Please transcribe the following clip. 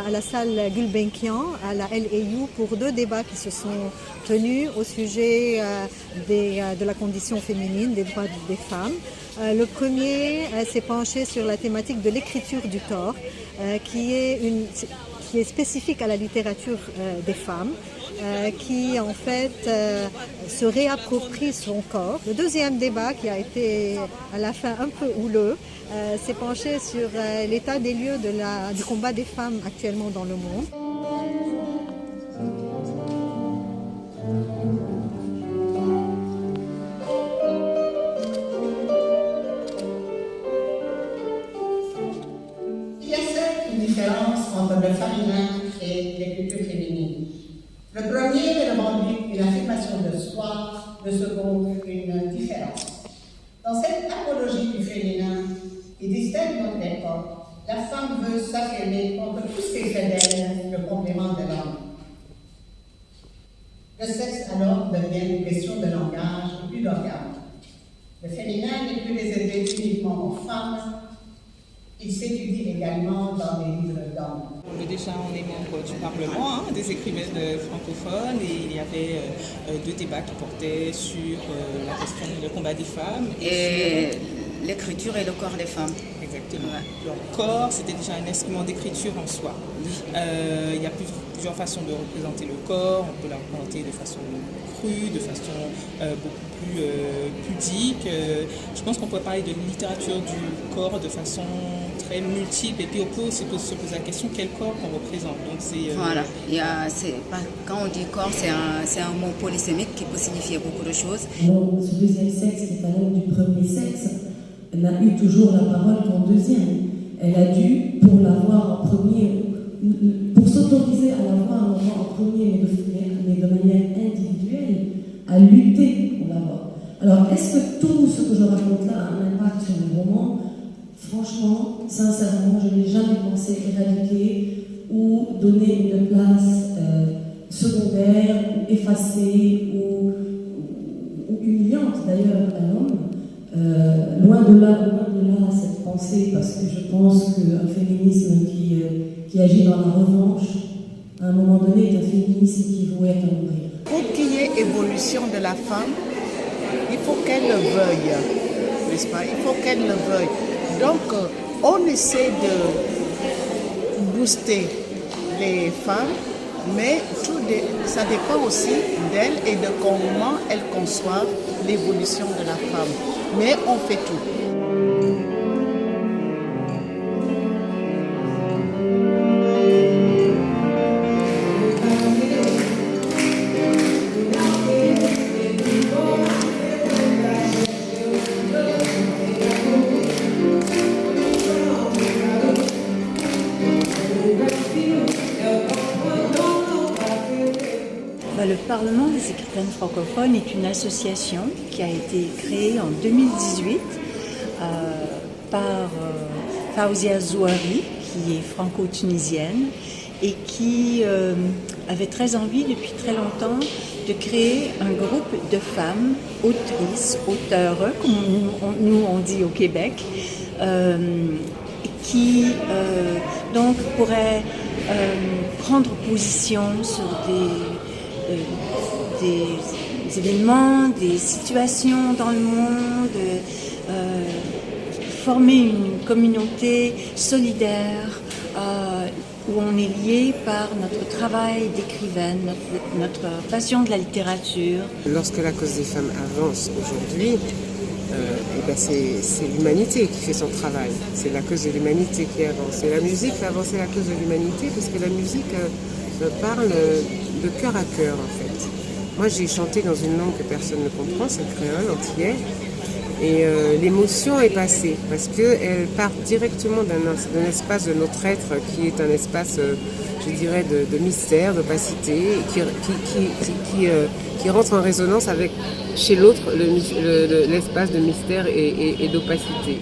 À la salle Gulbenkian, à la LAU, pour deux débats qui se sont tenus au sujet de la condition féminine, des droits des femmes. Le premier s'est penché sur la thématique de l'écriture du corps, qui est spécifique à la littérature des femmes, qui en fait se réapproprie son corps. Le deuxième débat, qui a été à la fin un peu houleux, s'est penché sur l'état des lieux du combat des femmes actuellement dans le monde. Il y a certes une différence entre le féminin et l'écriture féminine. Le premier revendique une affirmation de soi, le second une différence. Dans cette apologie du féminin qui distingue notre époque, la femme veut s'affirmer contre tout ce qui fait d'elle le complément de l'homme. Le sexe alors devient une question de langage et plus d'organes. Le féminin n'est plus réservé uniquement aux femmes, il s'étudie également dans les livres d'hommes. Déjà, on est membre du Parlement, des écrivaines francophones, et il y avait deux débats qui portaient sur la question du combat des femmes. Et l'écriture et le corps des femmes. Exactement. Ouais. Leur corps, c'était déjà un instrument d'écriture en soi. Il y a plusieurs façons de représenter le corps. On peut la représenter de façon crue, de façon beaucoup plus pudique. Je pense qu'on peut parler de littérature du corps de façon très multiple. Et puis on peut aussi se poser la question quel corps qu'on représente. Donc voilà. Quand on dit corps, c'est un mot polysémique qui peut signifier beaucoup de choses. Donc, ce deuxième sexe, qui est un homme du premier sexe, n'a eu toujours la parole qu'en deuxième. Elle a dû, pour l'avoir en premier, pour s'autoriser à l'avoir en premier, mais de manière individuelle, à lutter pour l'avoir. Alors, est-ce que tout ce que je raconte là a un impact sur le roman? Franchement, sincèrement, je n'ai jamais pensé éradiquer ou donner une place secondaire, ou effacée, ou humiliante d'ailleurs à l'homme. Loin de là cette pensée, parce que je pense qu'un féminisme qui agit dans la revanche, à un moment donné, est un féminisme qui vouait à mourir. Pour qu'il y ait évolution de la femme, il faut qu'elle le veuille, n'est-ce pas? Il faut qu'elle le veuille. Donc, on essaie de booster les femmes, mais ça dépend aussi d'elles et de comment elles conçoivent l'évolution de la femme. Mais on fait tout. Le Parlement des écrivaines francophones est une association qui a été créée en 2018 par Faouzia Zouari, qui est franco-tunisienne et qui avait très envie depuis très longtemps de créer un groupe de femmes autrices, auteurs, comme nous on dit au Québec, qui donc pourraient prendre position sur des événements, des situations dans le monde, former une communauté solidaire où on est lié par notre travail d'écrivaine, notre passion de la littérature. Lorsque la cause des femmes avance aujourd'hui, c'est l'humanité qui fait son travail. C'est la cause de l'humanité qui avance. Et la musique fait avancer la cause de l'humanité parce que la musique parle de cœur à cœur en fait. Moi j'ai chanté dans une langue que personne ne comprend, c'est le créole antillais. Et l'émotion est passée parce qu'elle part directement d'un espace de notre être qui est un espace, je dirais, de mystère, d'opacité, qui rentre en résonance avec chez l'autre l'espace de mystère et d'opacité.